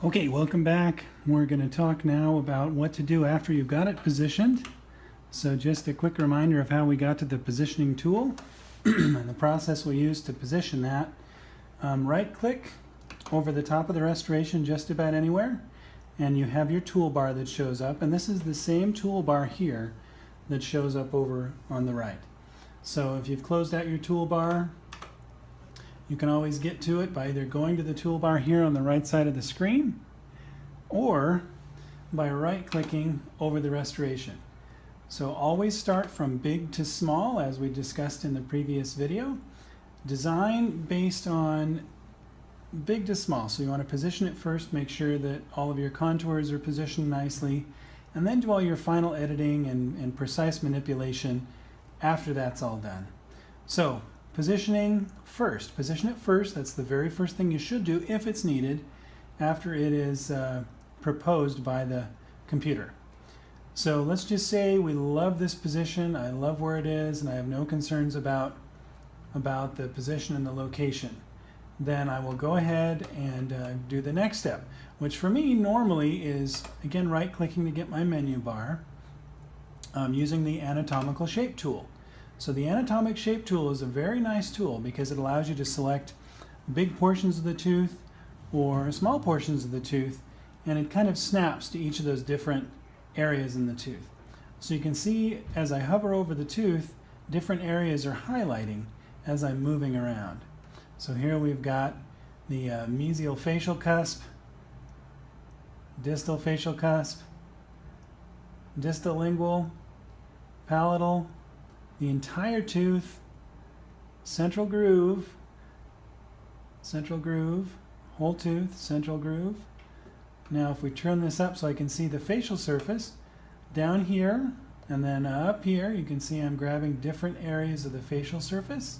Okay, welcome back. We're going to talk now about what to do after you've got it positioned. So just a quick reminder of how we got to the positioning tool and the process we used to position that. Right click over the top of the restoration just about anywhere, and you have your toolbar that shows up, and this is the same toolbar here that shows up over on the right. So if you've closed out your toolbar, you can always get to it by either going to the toolbar here on the right side of the screen or by right-clicking over the restoration. So always start from big to small, as we discussed in the previous video. Design based on big to small. So you want to position it first, make sure that all of your contours are positioned nicely, and then do all your final editing and precise manipulation after that's all done. So positioning first. Position it first. That's the very first thing you should do if it's needed after it is proposed by the computer. So let's just say we love this position. I love where it is, and I have no concerns about the position and the location. Then I will go ahead and do the next step, which for me normally is, again, right-clicking to get my menu bar, using the anatomical shape tool. So the anatomic shape tool is a very nice tool because it allows you to select big portions of the tooth or small portions of the tooth, and it kind of snaps to each of those different areas in the tooth. So you can see as I hover over the tooth, different areas are highlighting as I'm moving around. So here we've got the mesial facial cusp, distal facial cusp, distal lingual, palatal, the entire tooth, central groove, whole tooth, central groove. Now if we turn this up so I can see the facial surface, down here and then up here, you can see I'm grabbing different areas of the facial surface.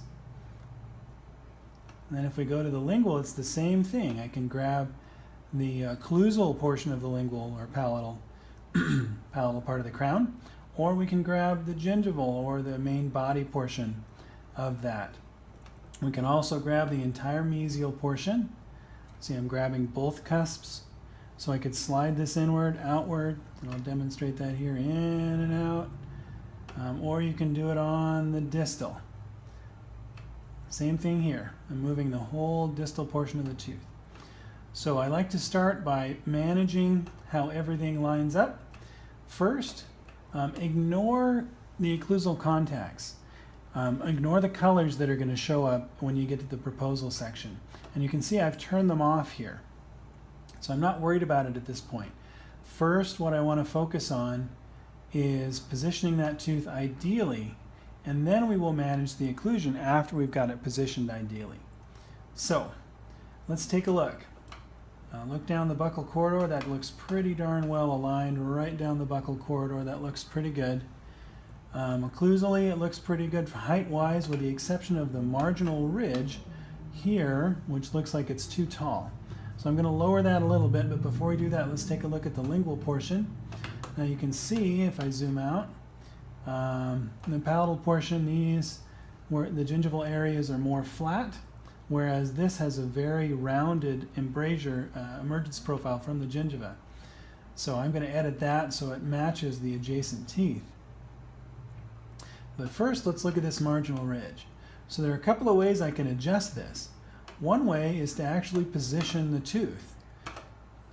And then if we go to the lingual, it's the same thing. I can grab the occlusal portion of the lingual or palatal, palatal part of the crown, or we can grab the gingival or the main body portion of that. We can also grab the entire mesial portion. See, I'm grabbing both cusps. So I could slide this inward, outward, and I'll demonstrate that here, in and out. Or you can do it on the distal. Same thing here. I'm moving the whole distal portion of the tooth. So I like to start by managing how everything lines up. First, ignore the occlusal contacts. Ignore the colors that are going to show up when you get to the proposal section. And you can see I've turned them off here. So I'm not worried about it at this point. First, what I want to focus on is positioning that tooth ideally, and then we will manage the occlusion after we've got it positioned ideally. So let's take a look. Look down the buccal corridor. That looks pretty darn well aligned right down the buccal corridor. That looks pretty good. Occlusally, it looks pretty good height-wise, with the exception of the marginal ridge here, which looks like it's too tall. So I'm going to lower that a little bit, but before we do that, let's take a look at the lingual portion. Now you can see, if I zoom out, the palatal portion, these, where the gingival areas are more flat, whereas this has a very rounded embrasure emergence profile from the gingiva. So I'm going to edit that so it matches the adjacent teeth. But first, let's look at this marginal ridge. So there are a couple of ways I can adjust this. One way is to actually position the tooth.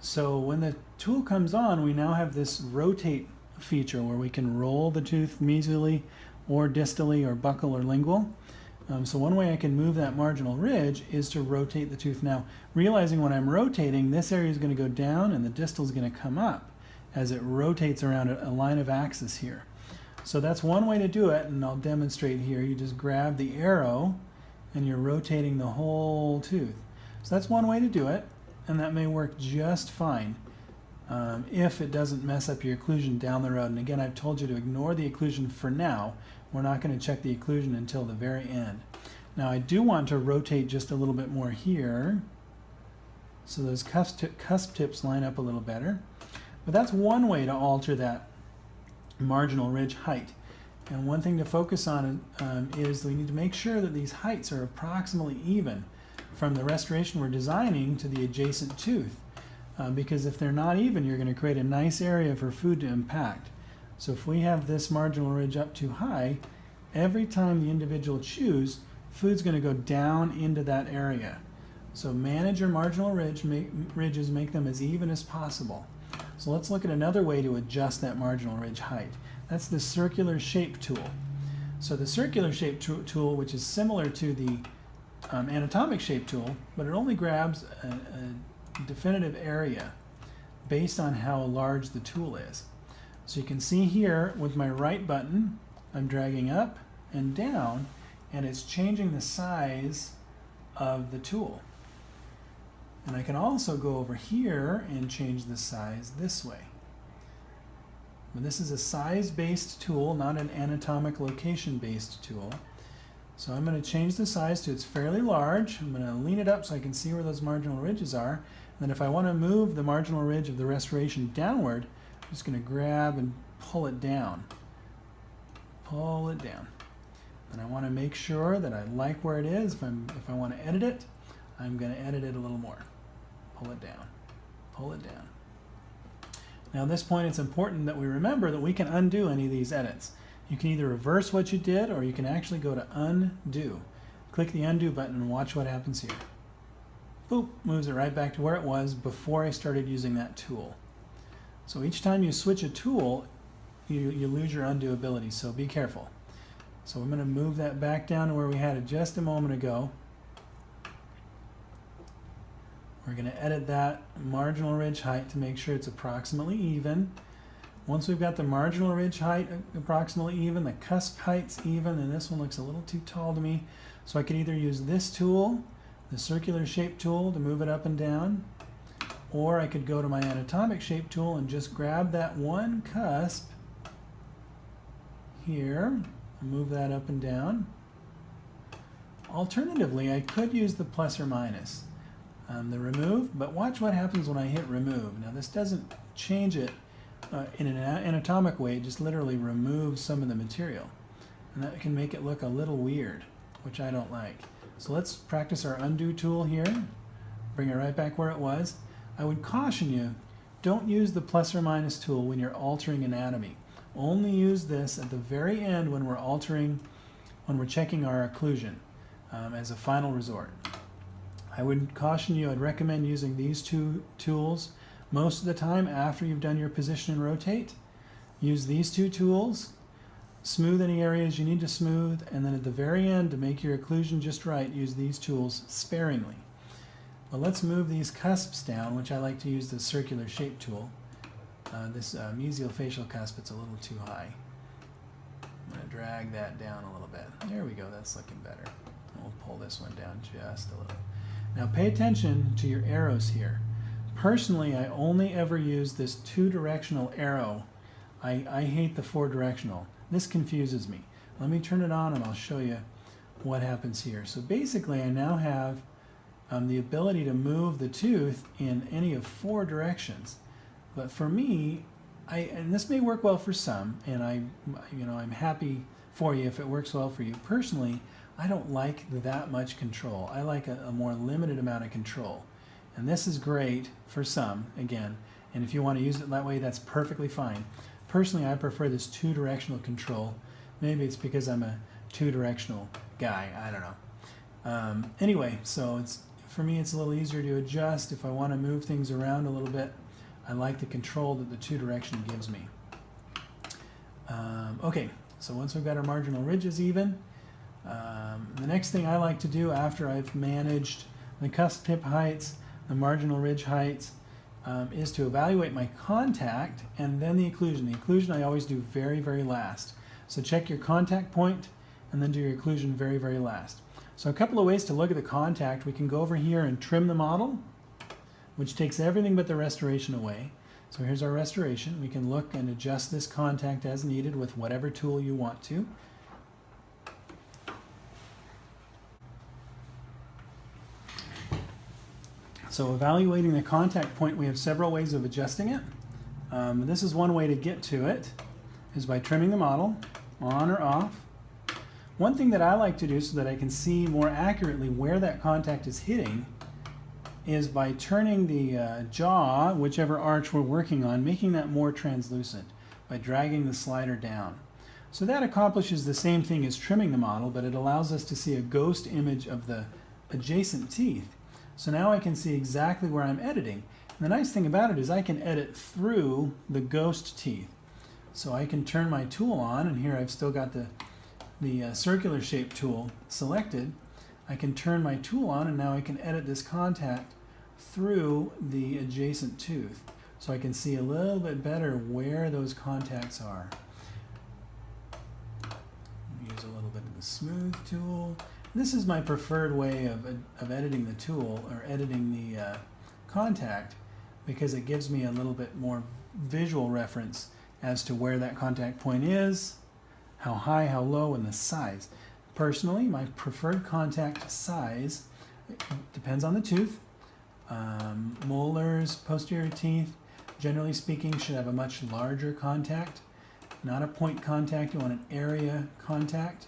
So when the tool comes on, we now have this rotate feature where we can roll the tooth mesially or distally or buccal or lingual. So one way I can move that marginal ridge is to rotate the tooth. Now, realizing when I'm rotating, this area is going to go down and the distal is going to come up as it rotates around a line of axis here. So that's one way to do it, and I'll demonstrate here. You just grab the arrow and you're rotating the whole tooth. So that's one way to do it, and that may work just fine if it doesn't mess up your occlusion down the road. And again, I've told you to ignore the occlusion for now. We're not going to check the occlusion until the very end. Now I do want to rotate just a little bit more here so those cusp tips line up a little better. But that's one way to alter that marginal ridge height. And one thing to focus on is we need to make sure that these heights are approximately even from the restoration we're designing to the adjacent tooth. Because if they're not even, you're going to create a nice area for food to impact. So if we have this marginal ridge up too high, every time the individual chews, food's going to go down into that area. So manage your marginal ridges, make them as even as possible. So let's look at another way to adjust that marginal ridge height. That's the circular shape tool. So the circular shape tool, which is similar to the anatomic shape tool, but it only grabs a definitive area based on how large the tool is. So you can see here with my right button, I'm dragging up and down, and it's changing the size of the tool. And I can also go over here and change the size this way. But this is a size-based tool, not an anatomic location-based tool. So I'm going to change the size to it's fairly large. I'm going to lean it up so I can see where those marginal ridges are. And then if I want to move the marginal ridge of the restoration downward, I'm just going to grab and pull it down. Pull it down. And I want to make sure that I like where it is. If I want to edit it, I'm going to edit it a little more. Pull it down. Pull it down. Now at this point it's important that we remember that we can undo any of these edits. You can either reverse what you did or you can actually go to undo. Click the undo button and watch what happens here. Boop, moves it right back to where it was before I started using that tool. So each time you switch a tool, you lose your undo ability, so be careful. So I'm going to move that back down to where we had it just a moment ago. We're going to edit that marginal ridge height to make sure it's approximately even. Once we've got the marginal ridge height approximately even, the cusp height's even, and this one looks a little too tall to me. So I could either use this tool, the circular shape tool, to move it up and down, or I could go to my anatomic shape tool and just grab that one cusp here and move that up and down. Alternatively, I could use the plus or minus. The remove, but watch what happens when I hit remove. Now this doesn't change it in an anatomic way, it just literally removes some of the material. And that can make it look a little weird, which I don't like. So let's practice our undo tool here. Bring it right back where it was. I would caution you, don't use the plus or minus tool when you're altering anatomy. Only use this at the very end when we're checking our occlusion as a final resort. I would caution you, I'd recommend using these two tools most of the time after you've done your position and rotate. Use these two tools, smooth any areas you need to smooth, and then at the very end, to make your occlusion just right, use these tools sparingly. But let's move these cusps down, which I like to use the circular shape tool. This mesiofacial cusp, it's a little too high. I'm going to drag that down a little bit. There we go, that's looking better. We'll pull this one down just a little. Now pay attention to your arrows here. Personally, I only ever use this 2-directional arrow. I hate the 4-directional. This confuses me. Let me turn it on and I'll show you what happens here. So basically I now have the ability to move the tooth in any of 4 directions. But for me, and this may work well for some, and I'm happy for you if it works well for you. Personally, I don't like that much control. I like a more limited amount of control. And this is great for some, again, and if you want to use it that way, that's perfectly fine. Personally, I prefer this 2-directional control. Maybe it's because I'm a 2-directional guy, I don't know. Anyway, so for me it's a little easier to adjust. If I want to move things around a little bit, I like the control that the 2-direction gives me. Okay, so once we've got our marginal ridges even, the next thing I like to do after I've managed the cusp tip heights, the marginal ridge heights, is to evaluate my contact and then the occlusion. The occlusion I always do very, very last. So check your contact point and then do your occlusion very, very last. So a couple of ways to look at the contact. We can go over here and trim the model, which takes everything but the restoration away. So here's our restoration. We can look and adjust this contact as needed with whatever tool you want to. So evaluating the contact point, we have several ways of adjusting it. This is one way to get to it, is by trimming the model, on or off. One thing that I like to do so that I can see more accurately where that contact is hitting is by turning the jaw, whichever arch we're working on, making that more translucent by dragging the slider down. So that accomplishes the same thing as trimming the model, but it allows us to see a ghost image of the adjacent teeth. So now I can see exactly where I'm editing. And the nice thing about it is I can edit through the ghost teeth. So I can turn my tool on, and here I've still got the circular shape tool selected. I can turn my tool on, and now I can edit this contact through the adjacent tooth. So I can see a little bit better where those contacts are. Use a little bit of the smooth tool. This is my preferred way of editing the tool, or editing the contact, because it gives me a little bit more visual reference as to where that contact point is, how high, how low, and the size. Personally, my preferred contact size depends on the tooth. Molars, posterior teeth, generally speaking, should have a much larger contact. Not a point contact, you want an area contact.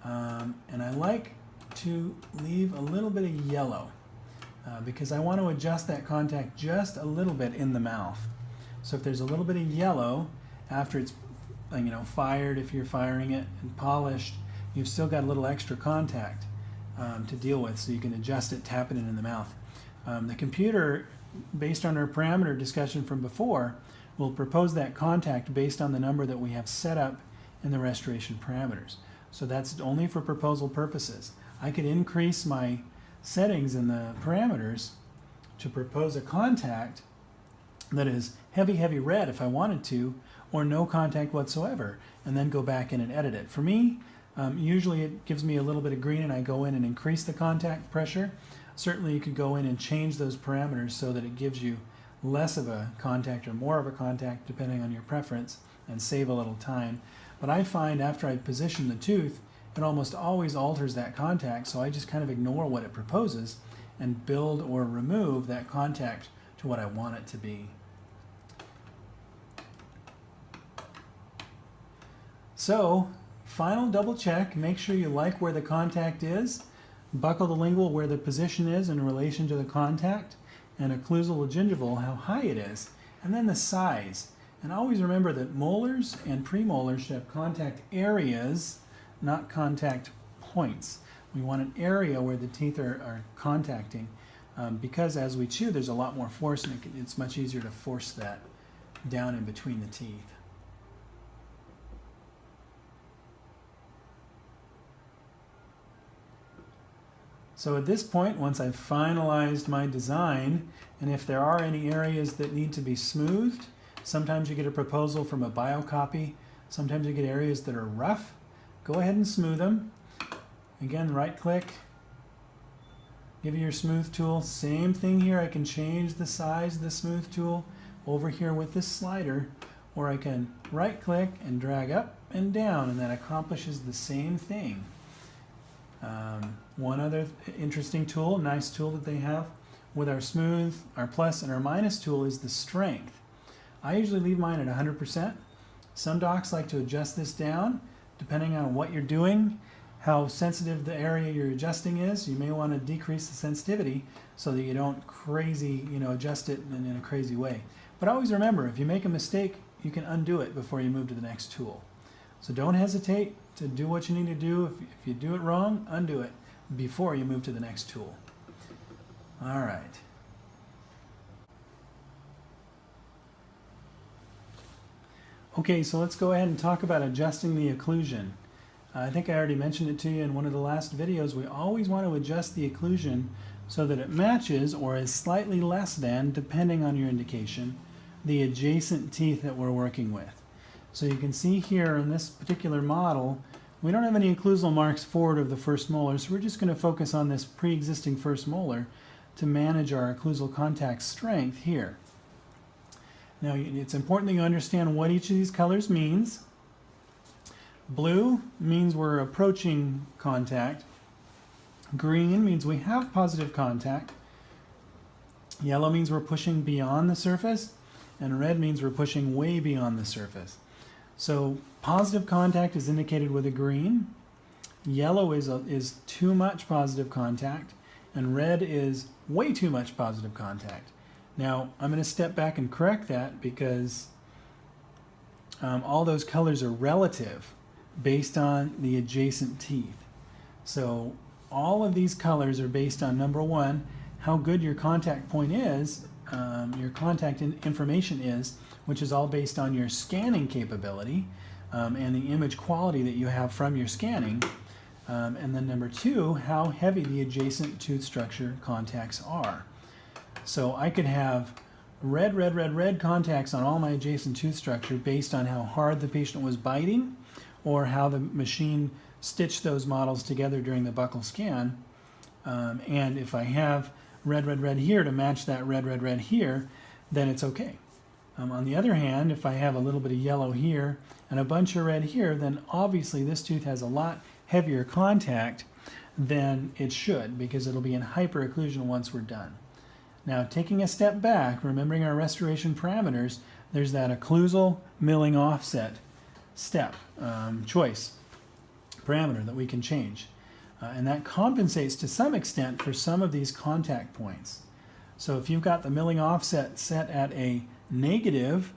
And I like to leave a little bit of yellow because I want to adjust that contact just a little bit in the mouth. So if there's a little bit of yellow after it's fired, if you're firing it, and polished, you've still got a little extra contact to deal with, so you can adjust it, tap it in the mouth. The computer, based on our parameter discussion from before, will propose that contact based on the number that we have set up in the restoration parameters. So that's only for proposal purposes. I could increase my settings in the parameters to propose a contact that is heavy, heavy red if I wanted to, or no contact whatsoever, and then go back in and edit it. For me, usually it gives me a little bit of green and I go in and increase the contact pressure. Certainly you could go in and change those parameters so that it gives you less of a contact or more of a contact depending on your preference, and save a little time. But I find after I position the tooth, it almost always alters that contact, so I just kind of ignore what it proposes and build or remove that contact to what I want it to be. So, final double check, make sure you like where the contact is, buccal the lingual where the position is in relation to the contact, and occlusal gingival how high it is, and then the size. And always remember that molars and premolars should have contact areas, not contact points. We want an area where the teeth are contacting, because as we chew there's a lot more force, and it's much easier to force that down in between the teeth. So at this point, once I've finalized my design, and if there are any areas that need to be smoothed, sometimes you get a proposal from a biocopy, sometimes you get areas that are rough, go ahead and smooth them. Again, right click, give you your smooth tool. Same thing here, I can change the size of the smooth tool over here with this slider, or I can right click and drag up and down, and that accomplishes the same thing. One other interesting tool, nice tool that they have with our smooth, our plus, and our minus tool is the strength. I usually leave mine at 100%. Some docs like to adjust this down depending on what you're doing, how sensitive the area you're adjusting is. You may want to decrease the sensitivity so that you don't crazy, adjust it in a crazy way. But always remember, if you make a mistake, you can undo it before you move to the next tool. So don't hesitate to do what you need to do. If you do it wrong, undo it before you move to the next tool. All right. Okay, so let's go ahead and talk about adjusting the occlusion. I think I already mentioned it to you in one of the last videos. We always want to adjust the occlusion so that it matches or is slightly less than, depending on your indication, the adjacent teeth that we're working with. So you can see here in this particular model, we don't have any occlusal marks forward of the first molar, so we're just going to focus on this pre-existing first molar to manage our occlusal contact strength here. Now it's important that you understand what each of these colors means. Blue means we're approaching contact. Green means we have positive contact. Yellow means we're pushing beyond the surface. And red means we're pushing way beyond the surface. So positive contact is indicated with a green. Yellow is too much positive contact, and red is way too much positive contact. Now, I'm going to step back and correct that because all those colors are relative based on the adjacent teeth. So all of these colors are based on, number one, how good your contact point is, your contact information is, which is all based on your scanning capability and the image quality that you have from your scanning. And then number two, how heavy the adjacent tooth structure contacts are. So I could have red contacts on all my adjacent tooth structure based on how hard the patient was biting or how the machine stitched those models together during the buccal scan. And if I have red here to match that red here, then it's okay. On the other hand, if I have a little bit of yellow here and a bunch of red here, then obviously this tooth has a lot heavier contact than it should because it'll be in hyperocclusion once we're done. Now, taking a step back, remembering our restoration parameters, there's that occlusal milling offset step, choice parameter that we can change. And that compensates to some extent for some of these contact points. So if you've got the milling offset set at a negative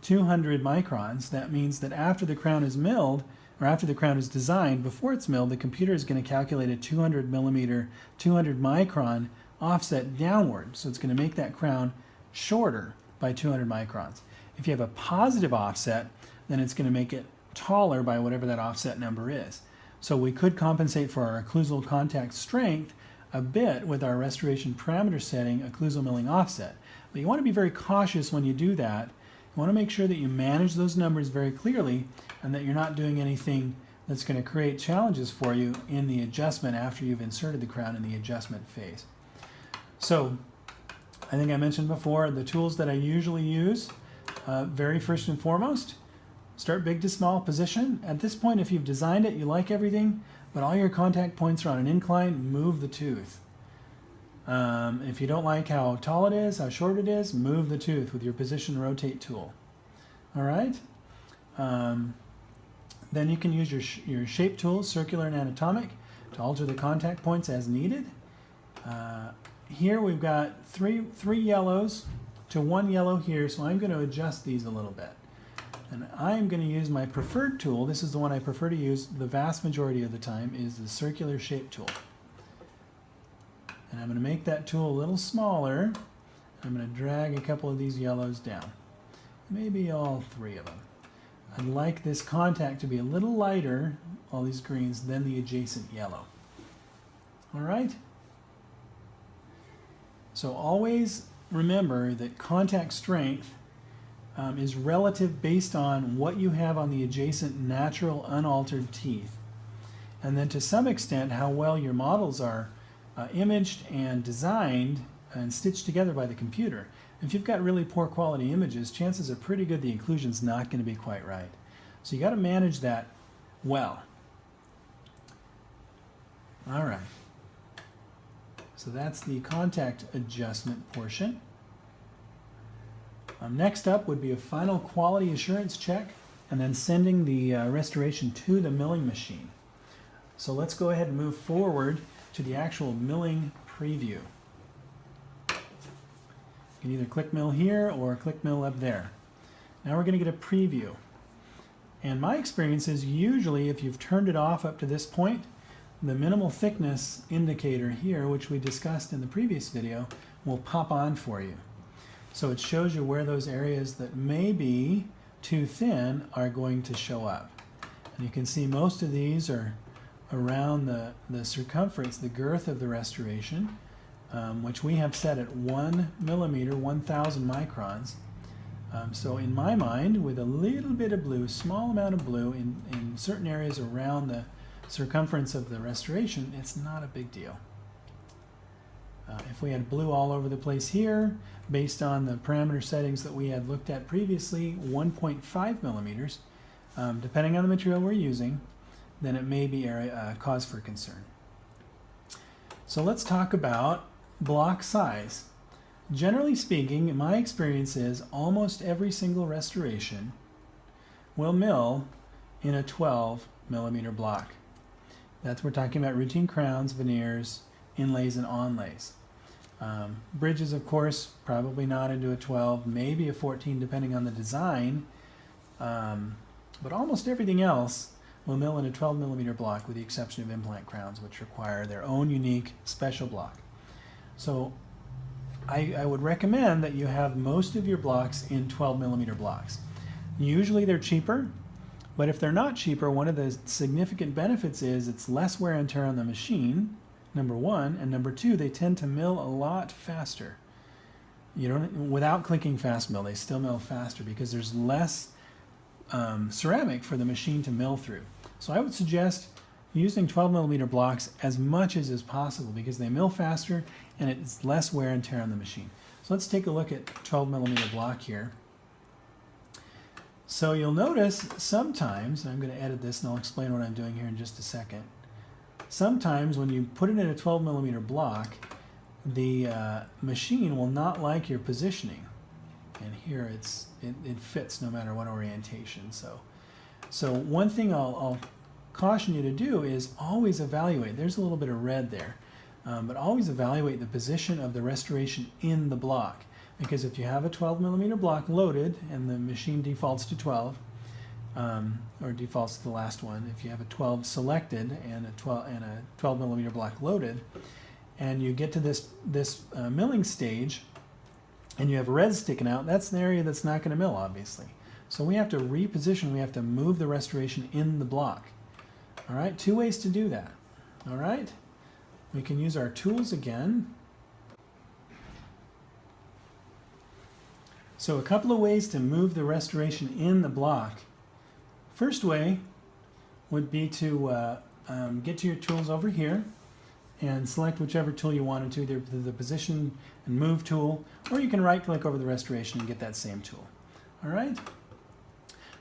200 microns, that means that after the crown is milled, or after the crown is designed, before it's milled, the computer is going to calculate a 200 micron offset downward. So it's going to make that crown shorter by 200 microns. If you have a positive offset, then it's going to make it taller by whatever that offset number is. So we could compensate for our occlusal contact strength a bit with our restoration parameter setting occlusal milling offset. But you want to be very cautious when you do that. You want to make sure that you manage those numbers very clearly and that you're not doing anything that's going to create challenges for you in the adjustment after you've inserted the crown in the adjustment phase. So I think I mentioned before the tools that I usually use, very first and foremost, start big to small position. At this point, if you've designed it, you like everything, but all your contact points are on an incline, move the tooth. If you don't like how tall it is, how short it is, move the tooth with your position rotate tool. All right? Then you can use your shape tools, circular and anatomic, to alter the contact points as needed. Here we've got three yellows to one yellow here, so I'm going to adjust these a little bit. And I'm going to use my preferred tool. This is the one I prefer to use the vast majority of the time, is the circular shape tool. And I'm going to make that tool a little smaller. I'm going to drag a couple of these yellows down. Maybe all three of them. I'd like this contact to be a little lighter, all these greens, than the adjacent yellow. All right? So always remember that contact strength is relative based on what you have on the adjacent natural unaltered teeth. And then to some extent how well your models are imaged and designed and stitched together by the computer. If you've got really poor quality images, chances are pretty good the occlusion's not going to be quite right. So you got to manage that well. All right. So that's the contact adjustment portion. Next up would be a final quality assurance check and then sending the restoration to the milling machine. So let's go ahead and move forward to the actual milling preview. You can either click mill here or click mill up there. Now we're going to get a preview. And my experience is usually if you've turned it off up to this point, the minimal thickness indicator here, which we discussed in the previous video, will pop on for you. So it shows you where those areas that may be too thin are going to show up. And you can see most of these are around the circumference, the girth of the restoration, which we have set at 1 millimeter, 1,000 microns. So in my mind, with a little bit of blue, small amount of blue in certain areas around the circumference of the restoration, it's not a big deal. If we had blue all over the place here, based on the parameter settings that we had looked at previously, 1.5 millimeters, depending on the material we're using, then it may be a cause for concern. So let's talk about block size. Generally speaking, my experience is almost every single restoration will mill in a 12 millimeter block. We're talking about routine crowns, veneers, inlays, and onlays. Bridges, of course, probably not into a 12, maybe a 14 depending on the design, but almost everything else will mill in a 12 millimeter block with the exception of implant crowns, which require their own unique special block. So I would recommend that you have most of your blocks in 12 millimeter blocks. Usually they're cheaper, but if they're not cheaper, one of the significant benefits is it's less wear and tear on the machine, number one, and number two, they tend to mill a lot faster. You don't, without clicking fast mill, they still mill faster because there's less ceramic for the machine to mill through. So I would suggest using 12 millimeter blocks as much as is possible because they mill faster and it's less wear and tear on the machine. So let's take a look at 12 millimeter block here. So you'll notice sometimes, and I'm going to edit this and I'll explain what I'm doing here in just a second. Sometimes when you put it in a 12 millimeter block, the machine will not like your positioning. And here it fits no matter what orientation. So one thing I'll caution you to do is always evaluate. There's a little bit of red there, but always evaluate the position of the restoration in the block. Because if you have a 12 millimeter block loaded and the machine defaults to 12, or defaults to the last one, if you have a 12 selected and a 12 millimeter block loaded, and you get to this milling stage, and you have red sticking out, that's an area that's not going to mill, obviously. So we have to reposition, we have to move the restoration in the block. All right, two ways to do that. All right, we can use our tools again. So a couple of ways to move the restoration in the block. First way would be to get to your tools over here and select whichever tool you wanted to, either the position and move tool, or you can right click over the restoration and get that same tool. All right?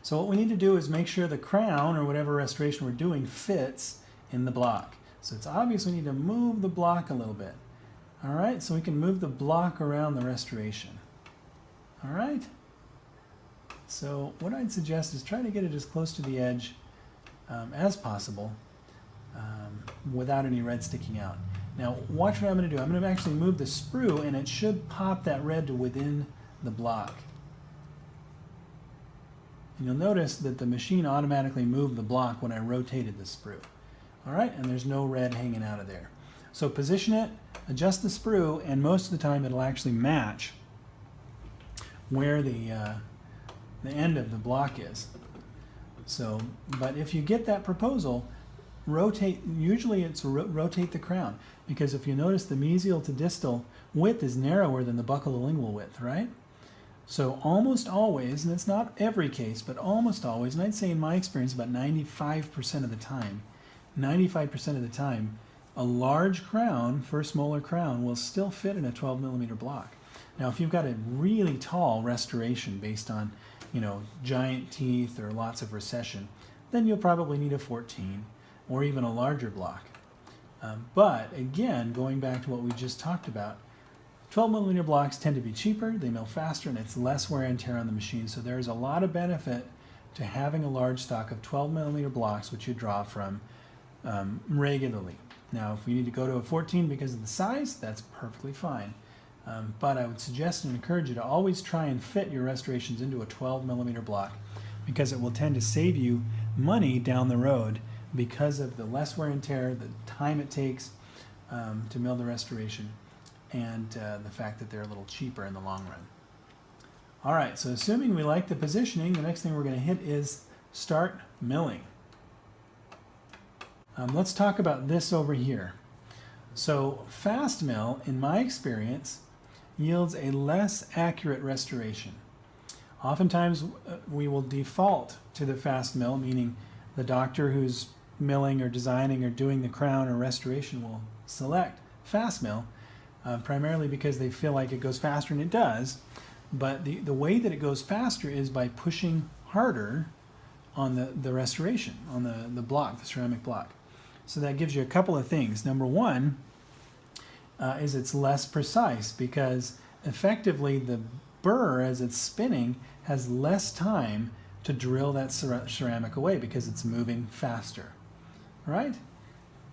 So what we need to do is make sure the crown or whatever restoration we're doing fits in the block. So it's obvious we need to move the block a little bit. All right, so we can move the block around the restoration. All right? So what I'd suggest is try to get it as close to the edge as possible without any red sticking out. Now watch what I'm going to do. I'm going to actually move the sprue and it should pop that red to within the block. And you'll notice that the machine automatically moved the block when I rotated the sprue. All right, and there's no red hanging out of there. So position it, adjust the sprue, and most of the time it'll actually match where the end of the block is. So, but if you get that proposal, rotate, usually it's rotate the crown, because if you notice the mesial to distal width is narrower than the buccal to lingual width, right? So almost always, and it's not every case, but almost always, and I'd say in my experience about 95% of the time, 95% of the time, a large crown, first molar crown, will still fit in a 12 millimeter block. Now if you've got a really tall restoration based on, you know, giant teeth or lots of recession, then you'll probably need a 14 or even a larger block. But again, going back to what we just talked about, 12 millimeter blocks tend to be cheaper, they mill faster, and it's less wear and tear on the machine. So there's a lot of benefit to having a large stock of 12 millimeter blocks, which you draw from regularly. Now, if we need to go to a 14 because of the size, that's perfectly fine. But I would suggest and encourage you to always try and fit your restorations into a 12 millimeter block, because it will tend to save you money down the road because of the less wear and tear, the time it takes to mill the restoration, and the fact that they're a little cheaper in the long run. All right, so assuming we like the positioning, the next thing we're going to hit is start milling. Let's talk about this over here. So fast mill, in my experience, yields a less accurate restoration. Oftentimes we will default to the fast mill, meaning the doctor who's milling or designing or doing the crown or restoration will select fast mill, primarily because they feel like it goes faster, and it does. But the way that it goes faster is by pushing harder on the restoration, on the block, the ceramic block. So that gives you a couple of things. Number one is it's less precise, because effectively the burr, as it's spinning, has less time to drill that ceramic away because it's moving faster, right?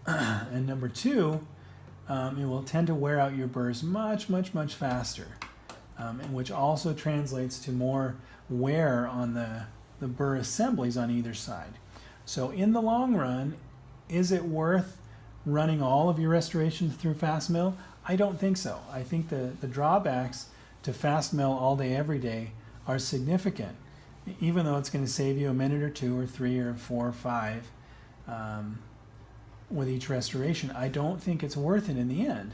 And number two, it will tend to wear out your burrs much faster, and which also translates to more wear on the burr assemblies on either side. So in the long run, is it worth running all of your restorations through fast mill? I don't think so. I think the drawbacks to fast mill all day, every day are significant, even though it's going to save you a minute or two or three or four or five with each restoration. I don't think it's worth it in the end,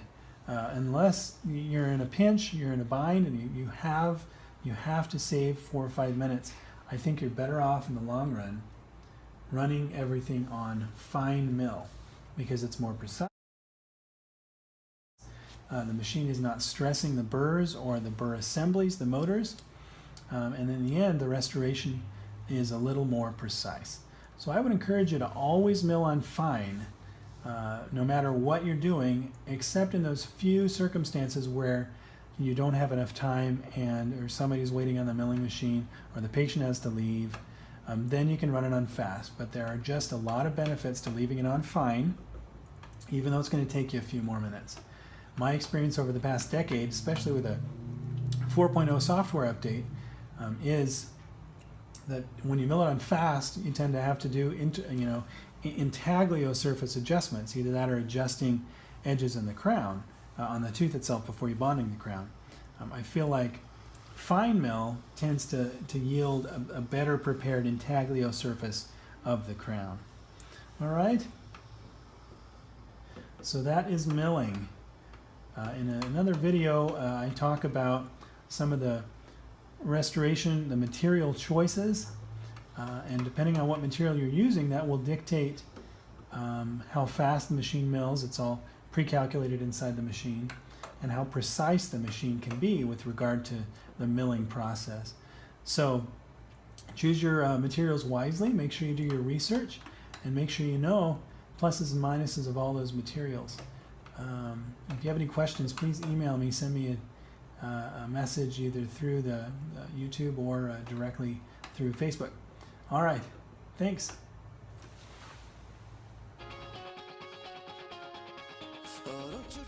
unless you're in a pinch, you're in a bind, and you have to save 4 or 5 minutes. I think you're better off in the long run running everything on fine mill because it's more precise. The machine is not stressing the burrs or the burr assemblies, the motors, and in the end the restoration is a little more precise. So I would encourage you to always mill on fine, no matter what you're doing, except in those few circumstances where you don't have enough time or somebody's waiting on the milling machine or the patient has to leave. Then you can run it on fast. But there are just a lot of benefits to leaving it on fine, even though it's going to take you a few more minutes. My experience over the past decade, especially with a 4.0 software update, is that when you mill it on fast, you tend to have to do intaglio surface adjustments, either that or adjusting edges in the crown on the tooth itself before you're bonding the crown. I feel like fine mill tends to yield a better prepared intaglio surface of the crown. All right, so that is milling. In another video, I talk about some of the restoration, the material choices, and depending on what material you're using, that will dictate how fast the machine mills. It's all pre-calculated inside the machine, and how precise the machine can be with regard to the milling process. So choose your materials wisely, make sure you do your research, and make sure you know pluses and minuses of all those materials. If you have any questions, please email me, send me a message either through the YouTube or directly through Facebook. All right, thanks. Oh, don't you